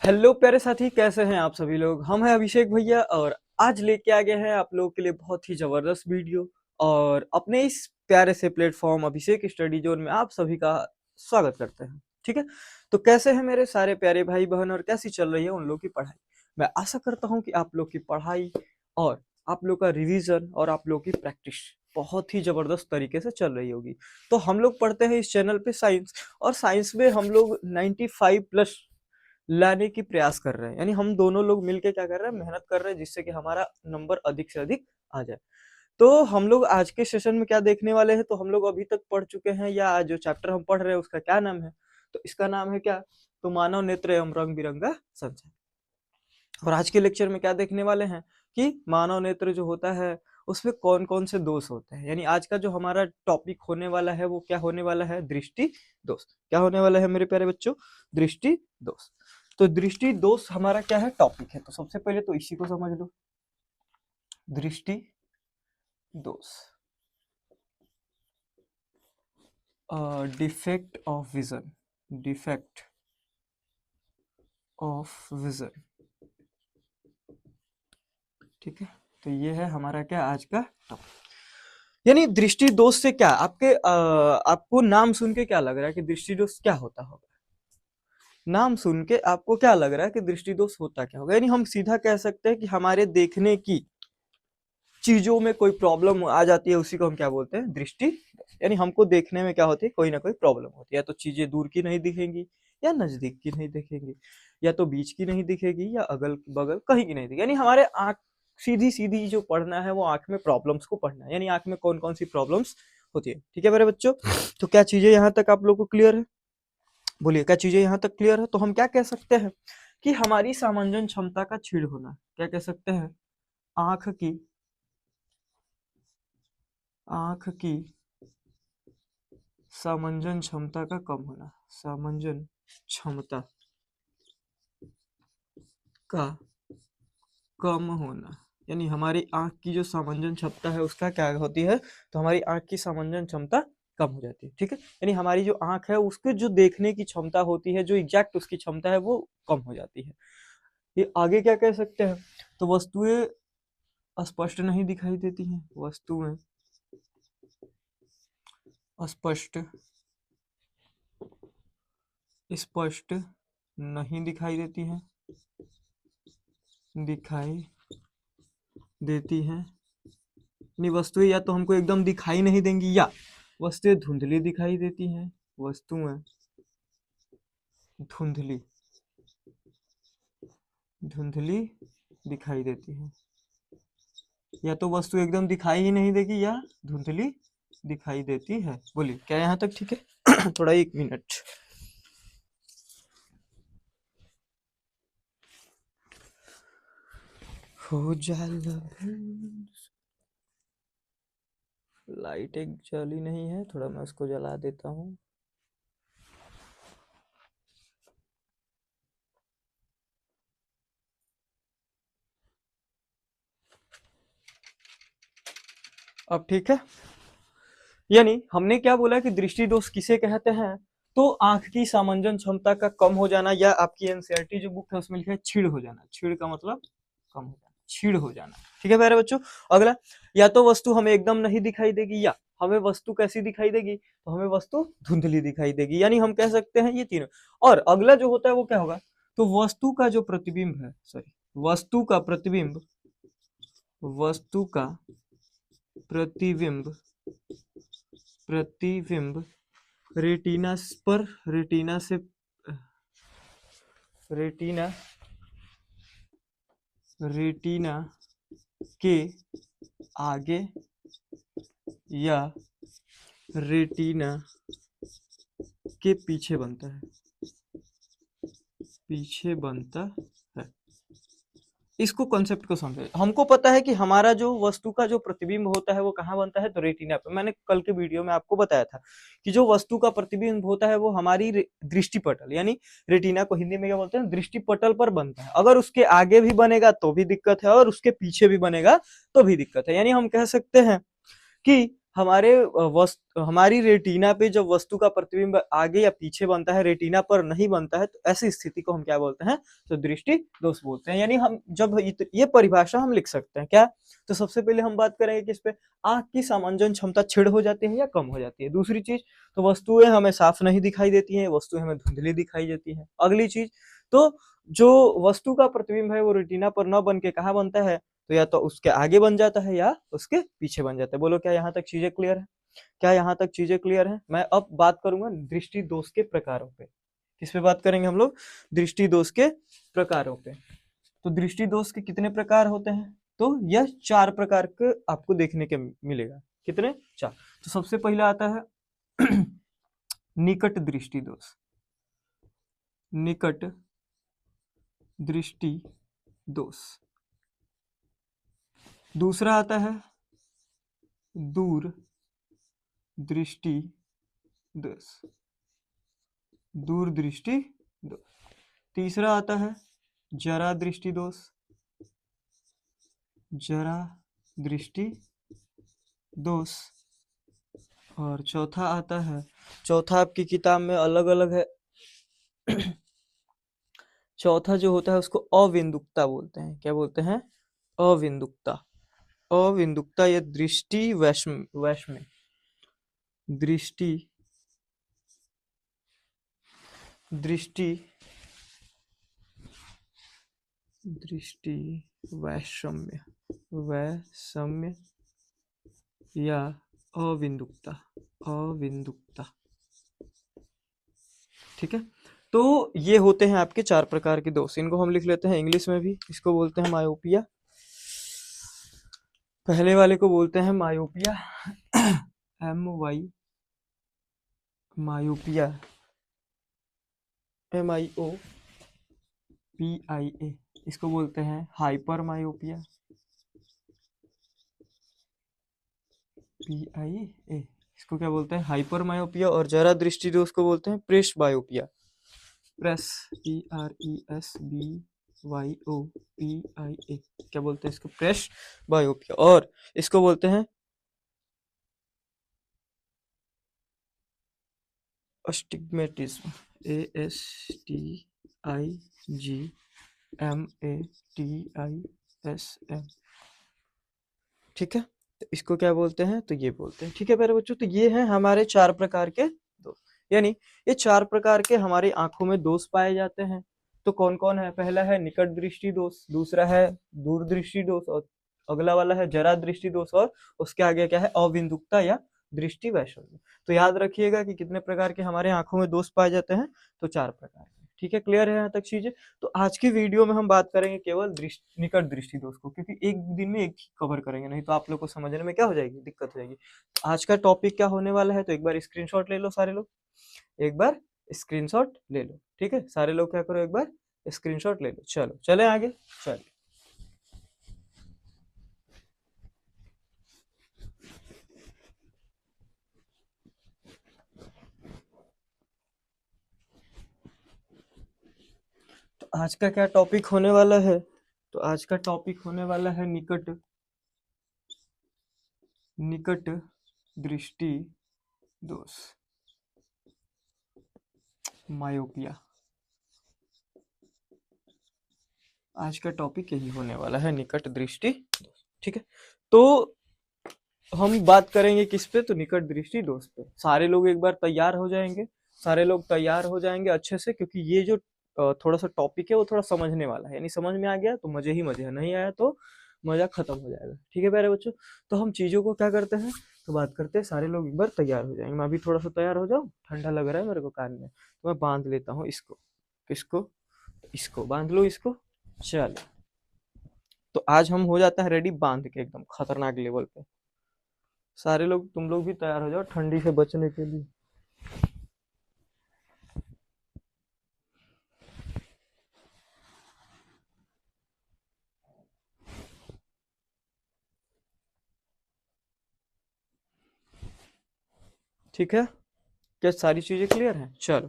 Hello प्यारे साथी, कैसे हैं आप सभी लोग। हम हैं अभिषेक भैया और आज लेके आ गए हैं आप लोगों के लिए बहुत ही जबरदस्त वीडियो। और अपने इस प्यारे से प्लेटफॉर्म अभिषेक स्टडी जोन में आप सभी का स्वागत करते हैं। ठीक है, तो कैसे हैं मेरे सारे प्यारे भाई बहन और कैसी चल रही है उन लोग की पढ़ाई। मैं आशा करता हूँ कि आप लोग की पढ़ाई और आप लोग का रिवीजन और आप लोग की प्रैक्टिस बहुत ही जबरदस्त तरीके से चल रही होगी। तो हम लोग पढ़ते हैं इस चैनल पे साइंस, और साइंस में हम लोग 95+ लाने की प्रयास कर रहे हैं। यानी हम दोनों लोग मिलके क्या कर रहे हैं, मेहनत कर रहे हैं जिससे कि हमारा नंबर अधिक से अधिक आ जाए। तो हम लोग आज के सेशन में क्या देखने वाले हैं, तो हम लोग अभी तक पढ़ चुके हैं, या आज जो चैप्टर हम पढ़ रहे हैं उसका क्या नाम है, तो इसका नाम है क्या, तो मानव नेत्र एवं रंग बिरंगा संसार। और आज के लेक्चर में क्या देखने वाले हैं कि मानव नेत्र जो होता है उसमें कौन कौन से दोष होते हैं। यानी आज का जो हमारा टॉपिक होने वाला है वो क्या होने वाला है, दृष्टि दोष। क्या होने वाला है मेरे प्यारे बच्चों, दृष्टि दोष। तो दृष्टि दोष हमारा क्या है, टॉपिक है। तो सबसे पहले तो इसी को समझ लो, दृष्टि दोष, defect of vision, defect of vision. ठीक है, तो ये है हमारा क्या आज का टॉपिक। यानी दृष्टि दोष से क्या आपको नाम सुन के क्या लग रहा है कि दृष्टि दोष क्या होता होगा। नाम सुन के आपको क्या लग रहा है कि दृष्टि दोष होता क्या होगा। यानी हम सीधा कह सकते हैं कि हमारे देखने की चीजों में कोई प्रॉब्लम आ जाती है, उसी को हम क्या बोलते हैं, दृष्टि दोष। यानी हमको देखने में क्या होती है, कोई ना कोई प्रॉब्लम होती है। या तो चीजें दूर की नहीं दिखेंगी, या नजदीक की नहीं दिखेंगी, या तो बीच की नहीं दिखेगी, या अगल बगल कहीं की नहीं दिखेगी। यानी हमारे आंख सीधी सीधी जो पढ़ना है वो आंख में प्रॉब्लम्स को पढ़ना है। यानी आंख में कौन कौन सी प्रॉब्लम्स होती है। ठीक है मेरे बच्चों, तो क्या चीजें यहाँ तक आप लोग को क्लियर है, बोलिए क्या चीजें यहाँ तक क्लियर है। तो हम क्या कह सकते हैं कि हमारी सामंजन क्षमता का क्षीण होना, क्या कह सकते हैं, आंख की सामंजन क्षमता का कम होना, सामंजन क्षमता का कम होना। यानी हमारी आंख की जो सामंजन क्षमता है उसका क्या होती है, तो हमारी आंख की सामंजन क्षमता कम हो जाती है। ठीक है, यानी हमारी जो आंख है उसके जो देखने की क्षमता होती है, जो एग्जैक्ट उसकी क्षमता है वो कम हो जाती है। ये आगे क्या कह सकते हैं, तो वस्तुएं स्पष्ट नहीं दिखाई देती हैं, वस्तुएं स्पष्ट स्पष्ट नहीं दिखाई देती हैं, दिखाई देती हैं। नहीं, वस्तुएं या तो हमको एकदम दिखाई नहीं देंगी, या वस्तुएं धुंधली दिखाई देती हैं, वस्तुएं धुंधली धुंधली दिखाई देती हैं। या तो वस्तु एकदम दिखाई ही नहीं देगी, या धुंधली दिखाई देती है। बोलिए क्या यहाँ तक ठीक है। थोड़ा 1 मिनट। हो जाला, लाइट एक जली नहीं है, थोड़ा मैं उसको जला देता हूँ। अब ठीक है। यानी हमने क्या बोला कि दृष्टि दोष किसे कहते हैं, तो आंख की सामंजन क्षमता का कम हो जाना, या आपकी एनसीईआरटी जो बुक है उसमें लिखा है छीड़ हो जाना। छीड़ का मतलब कम हो जाना, छीड़ हो जाना। ठीक है मेरे बच्चों। अगला, या तो वस्तु हमें एकदम नहीं दिखाई देगी, या हमें वस्तु कैसी दिखाई देगी, तो हमें वस्तु धुंधली दिखाई देगी। यानी हम कह सकते हैं ये तीनों। और अगला जो होता है वो क्या होगा, तो वस्तु का जो प्रतिबिंब है, सॉरी, वस्तु का प्रतिबिंब, वस्तु का प्रतिबिंब प्रतिबिंब रेटिना पर, रेटिना रेटिना के आगे, या रेटिना के पीछे बनता है, पीछे बनता है। इसको कॉन्सेप्ट को समझे। हमको पता है कि हमारा जो वस्तु का जो प्रतिबिंब होता है वो कहाँ बनता है, तो रेटिना पे। मैंने कल के वीडियो में आपको बताया था कि जो वस्तु का प्रतिबिंब होता है वो हमारी दृष्टिपटल, यानी रेटिना को हिंदी में क्या बोलते हैं, दृष्टिपटल पर बनता है। अगर उसके आगे भी बनेगा तो भी दिक्कत है, और उसके पीछे भी बनेगा तो भी दिक्कत है। यानी हम कह सकते हैं कि हमारी रेटिना पे जब वस्तु का प्रतिबिंब आगे या पीछे बनता है, रेटिना पर नहीं बनता है, तो ऐसी स्थिति को हम क्या बोलते हैं? तो दृष्टि दोष बोलते हैं। यानी हम जब ये परिभाषा हम लिख सकते हैं क्या? तो सबसे पहले हम बात करेंगे किस पे? आंख की समांजन क्षमता क्षीण हो जाती है या कम हो जाती है। दूसरी चीज, तो वस्तुएं हमें साफ नहीं दिखाई देती हैं, वस्तुएं हमें धुंधली दिखाई देती हैं। अगली चीज, तो जो वस्तु का प्रतिबिंब है वो रेटिना पर न बन के कहाँ बनता है? तो या तो उसके आगे बन जाता है या उसके पीछे बन जाता है। बोलो क्या यहाँ तक चीजें क्लियर है? क्या यहाँ तक चीजें क्लियर है? मैं अब बात करूंगा दृष्टि दोष के प्रकारों पे। किस पे बात करेंगे हम लोग? दृष्टि दोष के प्रकारों पे। तो दृष्टि दोष के कितने प्रकार होते हैं? तो यह 4 प्रकार के आपको देखने के मिलेगा। कितने? 4। तो सबसे पहला आता है निकट दृष्टि दोष। निकट दृष्टि दोष। दूसरा आता है दूर दृष्टि दोष। दूर दृष्टि दोष। तीसरा आता है जरा दृष्टि दोष। जरा दृष्टि दोष। और चौथा आता है, चौथा आपकी किताब में अलग अलग है चौथा जो होता है उसको अविंदुकता बोलते हैं। क्या बोलते हैं? अविंदुकता। अविंदुकता या दृष्टि वैषम्य। दृष्टि दृष्टि दृष्टि वैषम्य। वैषम्य या अविंदुकता। अविंदुकता। ठीक है। तो ये होते हैं आपके 4 प्रकार के दोष। इनको हम लिख लेते हैं इंग्लिश में भी। इसको बोलते हैं मायोपिया। पहले वाले को बोलते हैं मायोपिया, MY, मायोपिया, MIOPIA। इसको बोलते हैं हाइपर मायोपिया, PIA। इसको क्या बोलते हैं? Hyper myopia. और जरा दृष्टि दोष को बोलते हैं प्रेस बायोपिया। Press, PRESBYOPIA। क्या बोलते हैं इसको? प्रेस बायोपिया। और इसको बोलते हैं अस्टिग्मेटिज्म, ASTIGMATISM। ठीक है। तो इसको क्या बोलते हैं? तो ये बोलते हैं। ठीक है प्यारे बच्चों, तो ये हैं हमारे 4 प्रकार के दोष। यानी ये 4 प्रकार के हमारी आंखों में दोष पाए जाते हैं। तो कौन कौन है? पहला है निकट दृष्टि दोष, दूसरा है दूर दृष्टि दोष, और अगला वाला है जरा दृष्टि दोष, और उसके आगे क्या है? अविंदुकता या दृष्टि वैषम्य। तो याद रखिएगा कि कितने प्रकार के हमारे आंखों में दोष पाए जाते हैं? तो 4 प्रकार के। ठीक है, क्लियर है यहाँ तक चीजें? तो आज की वीडियो में हम बात करेंगे केवल निकट दृष्टि दोष को, क्योंकि एक दिन में एक ही कवर करेंगे, नहीं तो आप लोग को समझने में क्या हो जाएगी? दिक्कत हो जाएगी। तो आज का टॉपिक क्या होने वाला है? तो एक बार स्क्रीनशॉट ले लो सारे लोग, एक बार स्क्रीनशॉट ले लो। ठीक है, सारे लोग क्या करो? एक बार स्क्रीनशॉट ले लो। चलो चले आगे, चलिए। तो आज का क्या टॉपिक होने वाला है? तो आज का टॉपिक होने वाला है निकट दृष्टि दोष, मायोपिया। आज का टॉपिक यही होने वाला है, निकट दृष्टि दोष। ठीक है, तो हम बात करेंगे किस पे? तो निकट दृष्टि दोष पे। सारे लोग एक बार तैयार हो जाएंगे, सारे लोग तैयार हो जाएंगे अच्छे से, क्योंकि ये जो थोड़ा सा टॉपिक है वो थोड़ा समझने वाला है। यानी समझ में आ गया तो मजे ही मजे है, नहीं आया तो मजा खत्म हो जाएगा। ठीक है प्यारे बच्चों, तो हम चीजों को क्या करते हैं? तो बात करते हैं, सारे लोग एक बार तैयार हो जाएंगे। मैं अभी थोड़ा सा तैयार हो जाऊँ, ठंडा लग रहा है मेरे को कान में, तो मैं बांध लेता हूँ इसको। किसको? इसको बांध लो इसको। चलो, तो आज हम हो जाता है रेडी बांध के एकदम खतरनाक लेवल पे। सारे लोग, तुम लोग भी तैयार हो जाओ ठंडी से बचने के लिए। ठीक है, क्या सारी चीजें क्लियर हैं? चलो,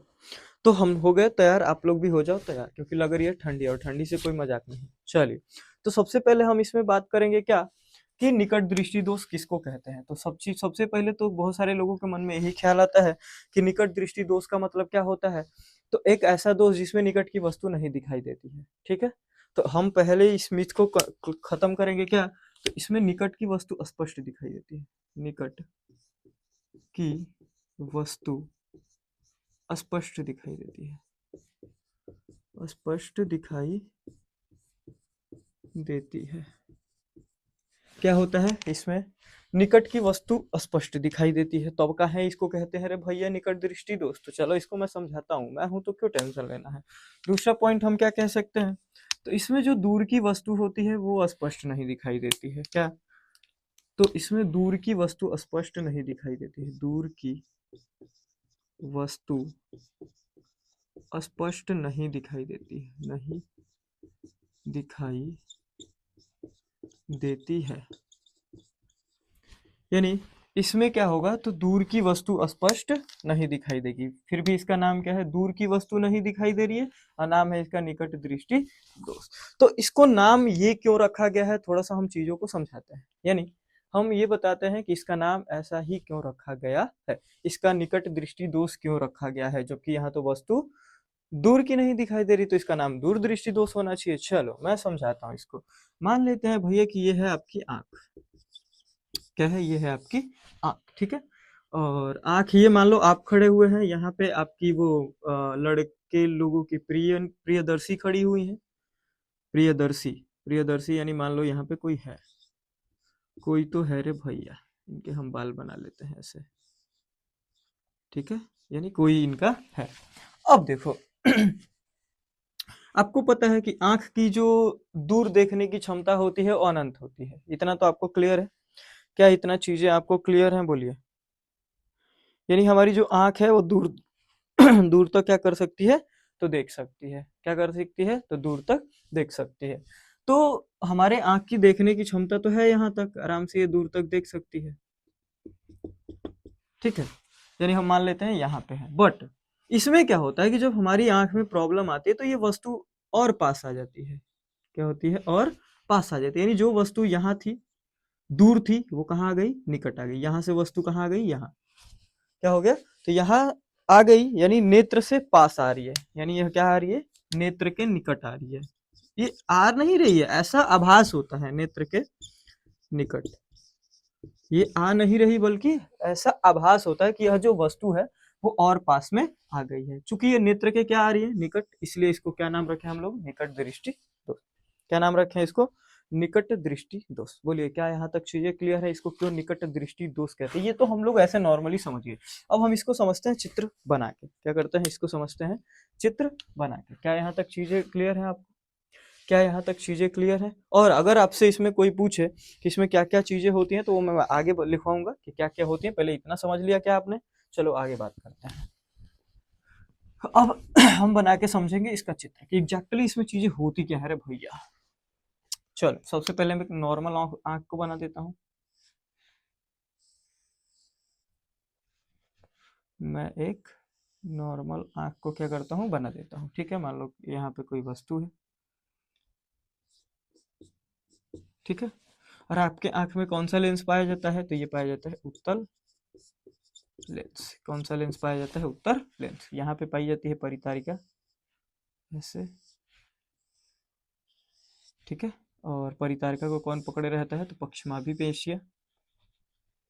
तो हम हो गए तैयार, आप लोग भी हो जाओ तैयार, क्योंकि लग रही है ठंडी, और ठंडी से कोई मजाक नहीं। चलिए, तो सबसे पहले हम इसमें बात करेंगे क्या? कि निकट दृष्टि दोष किसको कहते हैं। तो सबसे पहले तो बहुत सारे लोगों के मन में यही ख्याल आता है कि निकट दृष्टि दोष का मतलब क्या होता है। तो एक ऐसा दोष जिसमें निकट की वस्तु नहीं दिखाई देती है, ठीक है। तो हम पहले इस मिथ को खत्म करेंगे क्या। तो इसमें निकट की वस्तु स्पष्ट दिखाई देती है, निकट की वस्तु स्पष्ट दिखाई देती है, स्पष्ट दिखाई देती है। क्या होता है इसमें, निकट की वस्तु स्पष्ट दिखाई देती है, तो अब कहा है इसको कहते हैं रे भैया निकट दृष्टि दोष। तो चलो इसको मैं समझाता हूँ, मैं हूं तो क्यों टेंशन लेना है। दूसरा पॉइंट हम क्या कह सकते हैं, तो इसमें जो दूर की वस्तु होती है वो स्पष्ट नहीं दिखाई देती है। क्या, तो इसमें दूर की वस्तु स्पष्ट नहीं दिखाई देती है, दूर की वस्तु स्पष्ट नहीं दिखाई देती है, नहीं दिखाई देती है। यानी इसमें क्या होगा, तो दूर की वस्तु स्पष्ट नहीं दिखाई देगी, फिर भी इसका नाम क्या है, दूर की वस्तु नहीं दिखाई दे रही है, और नाम है इसका निकट दृष्टि दोष। तो इसको नाम ये क्यों रखा गया है, थोड़ा सा हम चीजों को समझाते हैं। यानी हम ये बताते हैं कि इसका नाम ऐसा ही क्यों रखा गया है, इसका निकट दृष्टि दोष क्यों रखा गया है, जबकि यहाँ तो वस्तु दूर की नहीं दिखाई दे रही, तो इसका नाम दूर दृष्टि दोष होना चाहिए। चलो मैं समझाता हूँ इसको। मान लेते हैं भैया कि ये है आपकी आंख, क्या है, ये है आपकी आंख, ठीक है। और आंख, ये मान लो आप खड़े हुए हैं, यहाँ पे आपकी वो लड़के लोगों की प्रियदर्शी खड़ी हुई है, प्रियदर्शी, प्रियदर्शी यानी मान लो यहाँ पे कोई है, कोई तो है रे भैया, इनके हम बाल बना लेते हैं ऐसे, ठीक है, यानी कोई इनका है। अब देखो आपको पता है कि आंख की जो दूर देखने की क्षमता होती है वो अनंत होती है, इतना तो आपको क्लियर है। क्या इतना चीजें आपको क्लियर हैं, बोलिए। यानी हमारी जो आंख है वो दूर दूर तक क्या कर सकती है, तो देख सकती है, क्या कर सकती है, तो दूर तक देख सकती है। तो हमारे आंख की देखने की क्षमता तो है, यहाँ तक आराम से ये दूर तक देख सकती है, ठीक है। यानी हम मान लेते हैं यहाँ पे है, बट इसमें क्या होता है कि जब हमारी आंख में प्रॉब्लम आती है तो ये वस्तु और पास आ जाती है, क्या होती है, और पास आ जाती है। यानी जो वस्तु यहाँ थी, दूर थी, वो कहाँ आ गई, निकट आ गई। यहाँ से वस्तु कहाँ आ गई, यहाँ, क्या हो गया, तो यहाँ आ गई, यानी नेत्र से पास आ रही है, यानी यह क्या आ रही है, नेत्र के निकट आ रही है। ये आ नहीं रही है, ऐसा आभास होता है नेत्र के निकट, ये आ नहीं रही, बल्कि ऐसा आभास होता है कि यह जो वस्तु है वो और पास में आ गई है। चूंकि ये नेत्र के क्या आ रही है, निकट, इसलिए इसको क्या नाम रखे हम लोग, निकट दृष्टि दोष। क्या नाम रखे इसको, निकट दृष्टि दोष। बोलिए क्या यहाँ तक चीजें क्लियर है, इसको क्यों निकट दृष्टि दोष कहते हैं। ये तो हम लोग ऐसे नॉर्मली समझिए। अब हम इसको समझते हैं चित्र बना के, क्या करते हैं, इसको समझते हैं चित्र बना के। क्या यहाँ तक चीजें क्लियर है आपको, क्या यहाँ तक चीजें क्लियर है। और अगर आपसे इसमें कोई पूछे कि इसमें क्या क्या चीजें होती हैं, तो वो मैं आगे लिखवाऊंगा कि क्या क्या होती हैं। पहले इतना समझ लिया क्या आपने, चलो आगे बात करते हैं। अब हम बना के समझेंगे इसका चित्र कि एग्जैक्टली इसमें चीजें होती क्या है रे भैया। चलो सबसे पहले मैं नॉर्मल आंख को बना देता हूँ। मैं एक नॉर्मल आंख को क्या करता हूँ, बना देता हूँ, ठीक है। मान लो यहाँ पे कोई वस्तु है, ठीक है। और आपके आंख में कौन सा लेंस पाया जाता है, तो ये पाया जाता है उत्तल लेंस। कौन सा लेंस पाया जाता है, उत्तल लेंस। यहाँ पे पाई जाती है परितारिका, ऐसे, ठीक है। और परितारिका को कौन पकड़े रहता है, तो पक्षमाभि पेशियाँ।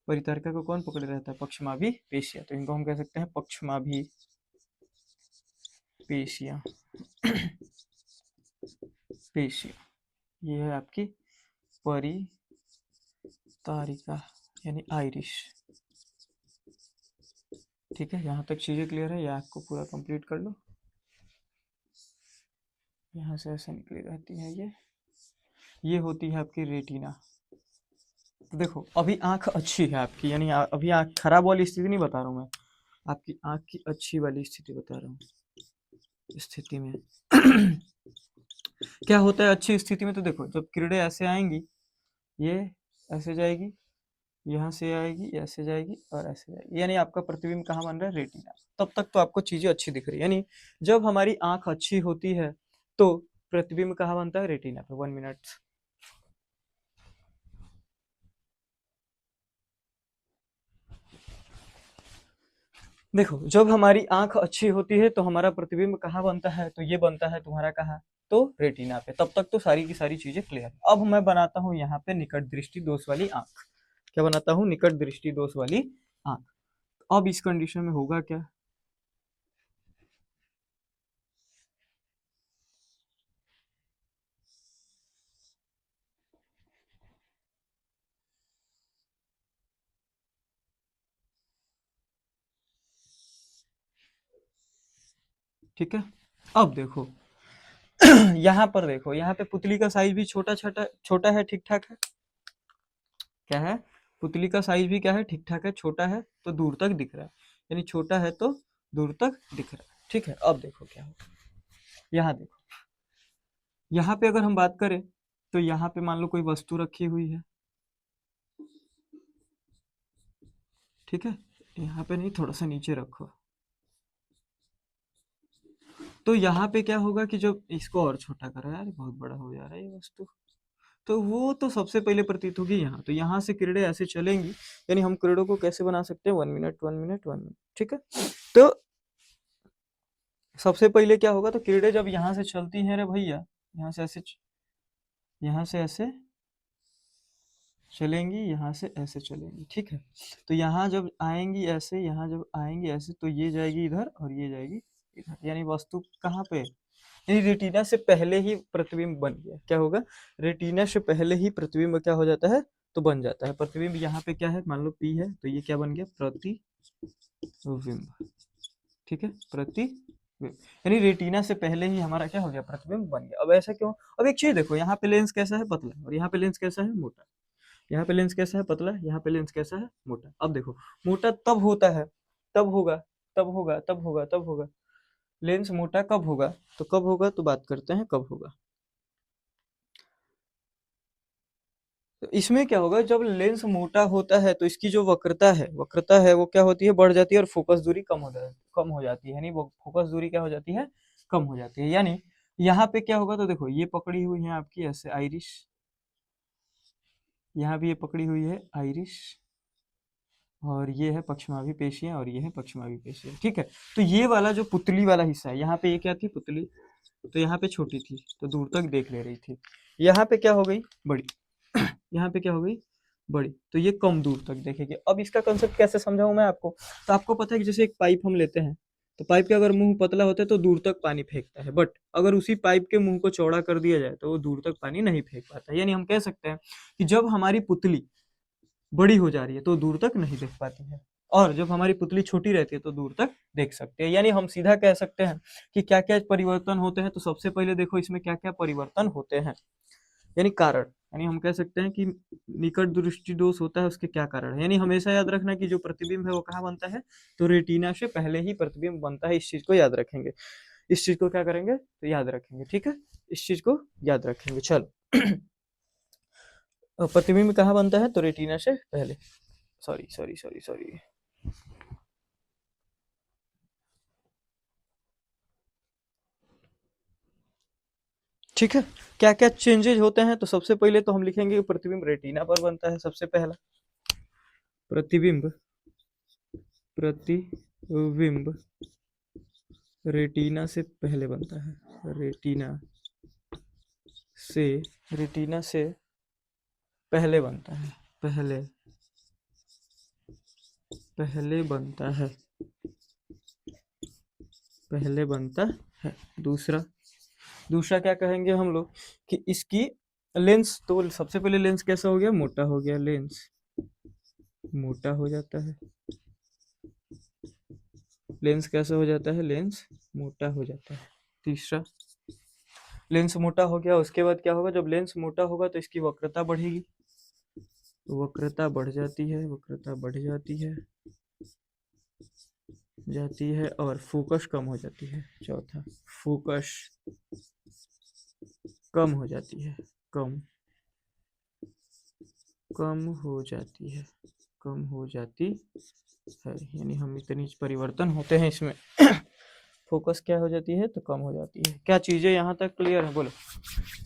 परितारिका को कौन पकड़े रहता है, पक्षमाभि पेशियाँ। तो इनको हम कह सकते हैं पक्षमाभि पेशियाँ, पेशियाँ। ये है आपकी परितारिका यानी आइरिश, ठीक है। यहाँ तक चीजें क्लियर है, या आपको पूरा कंप्लीट कर लो। यहाँ से ऐसे निकली रहती है, ये होती है आपकी रेटिना। तो देखो अभी आंख अच्छी है आपकी, यानी अभी आंख खराब वाली स्थिति नहीं बता रहा हूँ मैं, आपकी आंख की अच्छी वाली स्थिति बता रहा हूँ। स्थिति में क्या होता है अच्छी स्थिति में, तो देखो जब किरणें ऐसे आएंगी, ये ऐसे जाएगी, यहाँ से आएगी, ऐसे जाएगी और ऐसे जाएगी, यानी आपका प्रतिबिंब कहाँ बन रहा है, रेटिना। तब तक तो आपको चीजें अच्छी दिख रही है। यानी जब हमारी आंख अच्छी होती है तो प्रतिबिंब कहाँ बनता है, रेटिना पे। 1 मिनट। देखो, जब हमारी आंख अच्छी होती है तो हमारा प्रतिबिंब कहाँ बनता है, तो ये बनता है तुम्हारा कहाँ, तो रेटिना पे। तब तक तो सारी की सारी चीजें क्लियर। अब मैं बनाता हूँ यहाँ पे निकट दृष्टि दोष वाली आंख। क्या बनाता हूँ? निकट दृष्टि दोष वाली आंख। अब इस कंडीशन में होगा क्या? ठीक है, अब देखो यहाँ पर देखो, यहाँ पे पुतली का साइज भी छोटा छोटा छोटा है, ठीक ठाक है। क्या है? पुतली का साइज भी क्या है? ठीक ठाक है, छोटा है, तो दूर तक दिख रहा है। यानी छोटा है तो दूर तक दिख रहा है। ठीक है, अब देखो क्या होगा। यहाँ देखो, यहाँ पे अगर हम बात करें तो यहाँ पे मान लो कोई वस्तु रखी हुई है। ठीक है, यहाँ पे नहीं, थोड़ा सा नीचे रखो। तो यहाँ पे क्या होगा कि जब इसको और छोटा करो, यार बहुत बड़ा हो जा रहा है ये वस्तु, तो वो तो सबसे पहले प्रतीत होगी यहाँ। तो यहाँ से किरणें ऐसे चलेंगी, यानी हम किरणों को कैसे बना सकते हैं? 1 मिनट 1 मिनट 1 मिनट। ठीक है, तो सबसे पहले क्या होगा, तो किरणें जब यहाँ से चलती हैं रे भैया, यहाँ से ऐसे यहाँ से ऐसे चलेंगी, यहाँ से ऐसे चलेंगी। ठीक है, तो यहाँ जब आएंगी ऐसे, यहाँ जब आएंगी ऐसे, तो ये जाएगी इधर और ये जाएगी इधर। यानी वस्तु कहाँ पे? यानी रेटिना से पहले ही प्रतिबिंब बन गया। क्या होगा? रेटिना से पहले ही प्रतिबिंब क्या हो जाता है, तो बन जाता है। प्रतिबिंब यहाँ पे क्या है, मान लो पी है, तो ये क्या बन गया? प्रतिबिंब। ठीक है, प्रतिबिंब। यानी रेटिना से पहले ही हमारा क्या हो गया? प्रतिबिंब बन गया। अब ऐसा क्यों? अब एक चीज देखो, यहाँ पे लेंस कैसा है? पतला, और यहाँ पे लेंस कैसा है? मोटा। यहाँ पे लेंस कैसा है? पतला, यहाँ पे लेंस कैसा है? मोटा। अब देखो, मोटा तब होता है, तब होगा, तब होगा, तब होगा, तब होगा। लेंस मोटा कब होगा? तो कब होगा, तो बात करते हैं कब होगा। तो इसमें क्या होगा, जब लेंस मोटा होता है तो इसकी जो वक्रता है वो क्या होती है? बढ़ जाती है, और फोकस दूरी कम हो जाती है। यानी वो फोकस दूरी क्या हो जाती है? कम हो जाती है। यानी यहाँ पे क्या होगा, तो देखो ये पकड़ी हुई है आपकी ऐसे आइरिश, यहाँ भी ये पकड़ी हुई है आइरिश, और ये है पक्षमाभी पेशियां, और ये है पक्षमाभी पेशियां। ठीक है, तो ये वाला जो पुतली वाला हिस्सा है, यहाँ पे ये क्या थी? पुतली। तो यहाँ पे छोटी थी, तो दूर तक देख ले रही थी। यहाँ पे क्या हो गई? बड़ी। यहाँ पे क्या हो गई? बड़ी। तो ये कम दूर तक देखेगी। अब इसका कंसेप्ट कैसे समझाऊं मैं आपको? तो आपको पता है कि जैसे एक पाइप हम लेते हैं, तो पाइप का अगर मुंह पतला होता है तो दूर तक पानी फेंकता है, बट अगर उसी पाइप के मुंह को चौड़ा कर दिया जाए तो वो दूर तक पानी नहीं फेंक पाता। यानी हम कह सकते हैं कि जब हमारी पुतली बड़ी हो जा रही है तो दूर तक नहीं देख पाती है, और जब हमारी पुतली छोटी रहती है तो दूर तक देख सकते हैं। यानी हम सीधा कह सकते हैं कि क्या क्या परिवर्तन होते हैं। तो सबसे पहले देखो इसमें क्या क्या परिवर्तन होते हैं, यानी कारण। यानी हम कह सकते हैं कि निकट दृष्टि दोष होता है, उसके क्या कारण है। यानी हमेशा याद रखना कि जो प्रतिबिंब है वो कहाँ बनता है, तो रेटिना से पहले ही प्रतिबिंब बनता है। इस चीज को याद रखेंगे, इस चीज को क्या करेंगे, तो याद रखेंगे। ठीक है, इस चीज को याद रखेंगे। चलो प्रतिबिंब कहाँ बनता है, तो रेटिना से पहले। Sorry sorry sorry sorry. ठीक है, क्या क्या चेंजेज होते हैं, तो सबसे पहले तो हम लिखेंगे कि प्रतिबिंब रेटिना पर बनता है। सबसे पहला प्रतिबिंब, प्रतिबिंब रेटिना से पहले बनता है। से रेटिना से पहले बनता है, पहले पहले बनता है, पहले बनता है। दूसरा, दूसरा क्या कहेंगे हम लोग कि इसकी लेंस, तो सबसे पहले लेंस कैसा हो गया? मोटा हो गया। लेंस मोटा हो जाता है। लेंस कैसा हो जाता है? लेंस मोटा हो जाता है। तीसरा, लेंस मोटा हो गया, उसके बाद क्या होगा? जब लेंस मोटा होगा तो इसकी वक्रता बढ़ेगी, तो वक्रता बढ़ जाती है, वक्रता बढ़ जाती है, और फोकस कम हो जाती है। चौथा, फोकस कम हो जाती है, कम कम हो जाती है, कम हो जाती है। यानी हम इतनी परिवर्तन होते हैं इसमें। फोकस क्या हो जाती है तो कम हो जाती है। क्या चीजें यहाँ तक क्लियर है बोलो।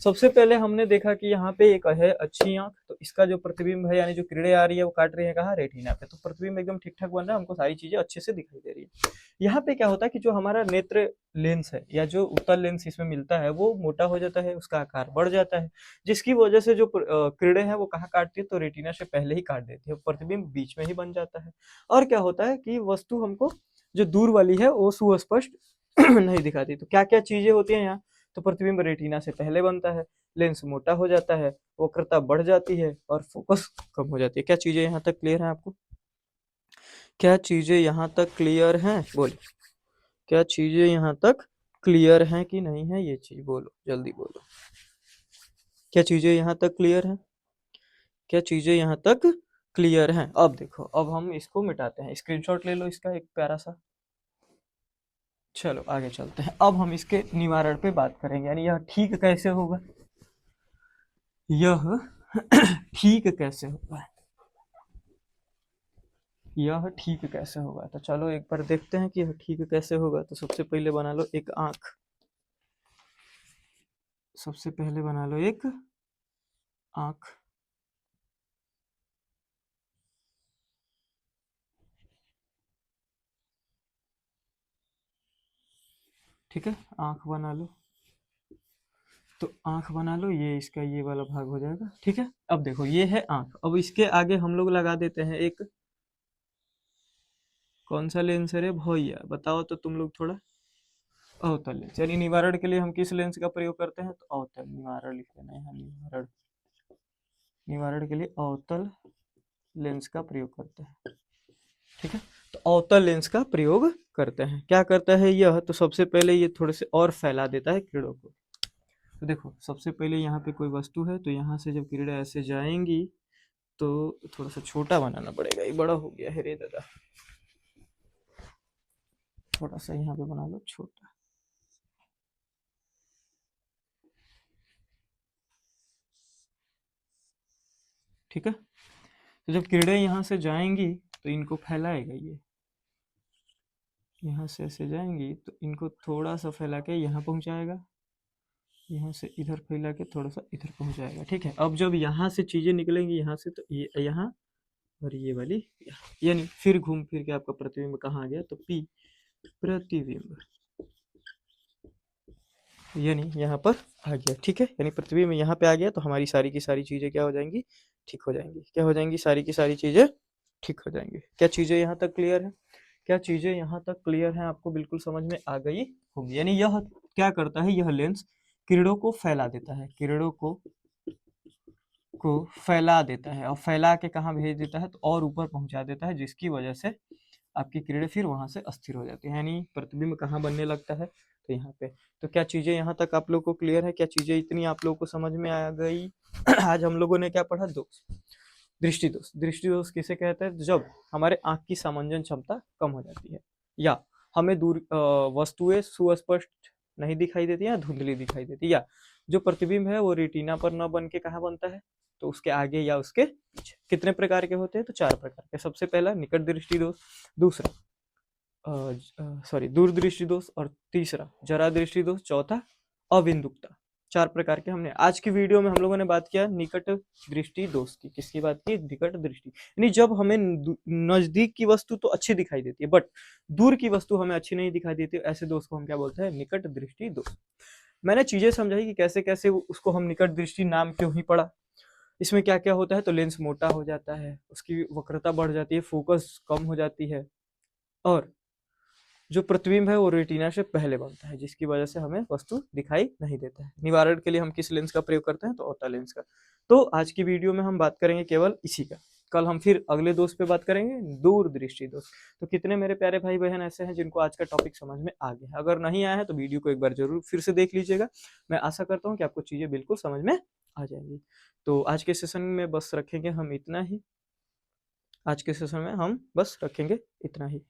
सबसे पहले हमने देखा कि यहाँ पे एक है अच्छी आंख, तो इसका जो प्रतिबिंब है यानी जो किरणें आ रही है वो काट रही है कहाँ, रेटिना पे, तो प्रतिबिंब एकदम ठीक ठाक बन रहा है, हमको सारी चीजें अच्छे से दिखाई दे रही है। यहाँ पे क्या होता है कि जो हमारा नेत्र लेंस है या जो उत्तल लेंस इसमें मिलता है वो मोटा हो जाता है, उसका आकार बढ़ जाता है, जिसकी वजह से जो किरणें हैं वो कहाँ काटती है तो रेटिना से पहले ही काट देती है, प्रतिबिंब बीच में ही बन जाता है। और क्या होता है कि वस्तु हमको जो दूर वाली है वो सुस्पष्ट नहीं दिखाती। तो क्या क्या चीजें होती हैं यहाँ, तो प्रतिबिंब रेटिना से पहले बनता है, लेंस मोटा हो जाता है, वक्रता बढ़ जाती है और फोकस कम हो जाती है। क्या चीजें यहाँ तक क्लियर है आपको? क्या चीजें यहाँ तक क्लियर हैं बोलो। क्या चीजें यहाँ तक क्लियर हैं कि नहीं है, ये चीज बोलो, जल्दी बोलो। क्या चीजें यहाँ तक क्लियर हैं? क्या चीजें यहाँ तक क्लियर हैं? अब देखो, अब हम इसको मिटाते हैं, स्क्रीनशॉट ले लो इसका एक प्यारा सा। चलो आगे चलते हैं, अब हम इसके निवारण पे बात करेंगे, यानी यह ठीक कैसे होगा, यह ठीक कैसे होगा, यह ठीक कैसे होगा। तो चलो एक बार देखते हैं कि यह ठीक कैसे होगा। तो सबसे पहले बना लो एक आंख, सबसे पहले बना लो एक आंख, ठीक है, आंख बना लो। तो आंख बना लो, ये इसका ये वाला भाग हो जाएगा, ठीक है। अब देखो ये है आंख, अब इसके आगे हम लोग लगा देते हैं एक, कौन सा लेंस है रे भैया, बताओ तो तुम लोग थोड़ा, अवतल लेंस। यानी निवारण के लिए हम किस लेंस का प्रयोग करते हैं तो अवतल, निवारण लिख देना यहाँ, निवारण, निवारण के लिए अवतल लेंस का प्रयोग करते हैं, ठीक है। तो अवतल लेंस का प्रयोग करते हैं, क्या करता है यह, तो सबसे पहले ये थोड़े से और फैला देता है किरणों को। तो देखो सबसे पहले यहाँ पे कोई वस्तु है, तो यहाँ से जब किरणें ऐसे जाएंगी तो थोड़ा सा छोटा बनाना पड़ेगा, ये बड़ा हो गया है रे दादा, थोड़ा सा यहाँ पे बना लो छोटा, ठीक है। तो जब किरणें यहाँ से जाएंगी तो इनको फैलाएगा, ये यहाँ से ऐसे जाएंगी तो इनको थोड़ा सा फैला के यहाँ पहुँचाएगा, यहाँ से इधर फैला के थोड़ा सा इधर पहुँचाएगा, ठीक है। अब जब यहाँ से चीजें निकलेंगी यहाँ से, तो ये यहाँ और ये वाली यहाँ, यानी फिर घूम फिर के आपका प्रतिबिंब कहाँ आ गया तो पी, प्रतिबिंब, यानी यहाँ पर आ गया, ठीक है। यानी प्रतिबिंब यहाँ पे आ गया तो हमारी सारी की सारी चीजें क्या हो जाएंगी, ठीक हो जाएंगी। क्या हो जाएंगी, सारी की सारी चीजें ठीक हो जाएंगी। क्या चीजें यहाँ तक क्लियर है? क्या चीजें यहाँ तक क्लियर है, आपको बिल्कुल समझ में आ गई होगी। यानी यह क्या करता है, यह लेंस किरणों को फैला देता है, किरणों को फैला देता है, और फैला के कहाँ भेज देता है तो और ऊपर पहुंचा देता है, जिसकी वजह से आपकी किरणें फिर वहां से अस्थिर हो जाती है, यानी प्रतिबिंब कहाँ बनने लगता है तो यहाँ पे। तो क्या चीजें यहाँ तक आप लोग को क्लियर है? क्या चीजें इतनी आप लोग को समझ में आ गई? आज हम लोगों ने क्या पढ़ा, दोष, दृष्टि दोष। दृष्टि दोष किसे कहते हैं, जब हमारे आंख की सामंजन क्षमता कम हो जाती है, या हमें दूर वस्तुएं सुस्पष्ट नहीं दिखाई देती या धुंधली दिखाई देती, या जो प्रतिबिंब है वो रेटिना पर न बन के कहाँ बनता है तो उसके आगे या उसके पीछे। कितने प्रकार के होते हैं तो 4 प्रकार के। सबसे पहला निकट दृष्टि दोष, दूसरा दूरदृष्टि दोष, और तीसरा जरा दृष्टि दोष, चौथा अविंदुकता। 4 प्रकार के हमने आज की वीडियो में हम लोगों ने बात किया निकट दृष्टि दोष की। किसकी बात की, निकट दृष्टि, यानी जब हमें नजदीक की वस्तु तो अच्छी दिखाई देती है बट दूर की वस्तु हमें अच्छी नहीं दिखाई देती, ऐसे दोष को हम क्या बोलते हैं, निकट दृष्टि दोष। मैंने चीजें समझाई कि कैसे कैसे उसको हम निकट दृष्टि नाम क्यों ही पड़ा, इसमें क्या क्या होता है, तो लेंस मोटा हो जाता है, उसकी वक्रता बढ़ जाती है, फोकस कम हो जाती है, और जो प्रतिबिंब है वो रेटिना से पहले बनता है, जिसकी वजह से हमें वस्तु दिखाई नहीं देता है। निवारण के लिए हम किस लेंस का प्रयोग करते हैं तो अवतल लेंस का। तो आज की वीडियो में हम बात करेंगे केवल इसी का, कल हम फिर अगले दोष पे बात करेंगे, दूरदृष्टि दोष। तो कितने मेरे प्यारे भाई बहन ऐसे हैं जिनको आज का टॉपिक समझ में आ गया है? अगर नहीं आया है तो वीडियो को एक बार जरूर फिर से देख लीजिएगा, मैं आशा करता हूँ कि आपको चीजें बिल्कुल समझ में आ जाएंगी। तो आज के सेशन में बस रखेंगे हम इतना ही, आज के सेशन में हम बस रखेंगे इतना ही।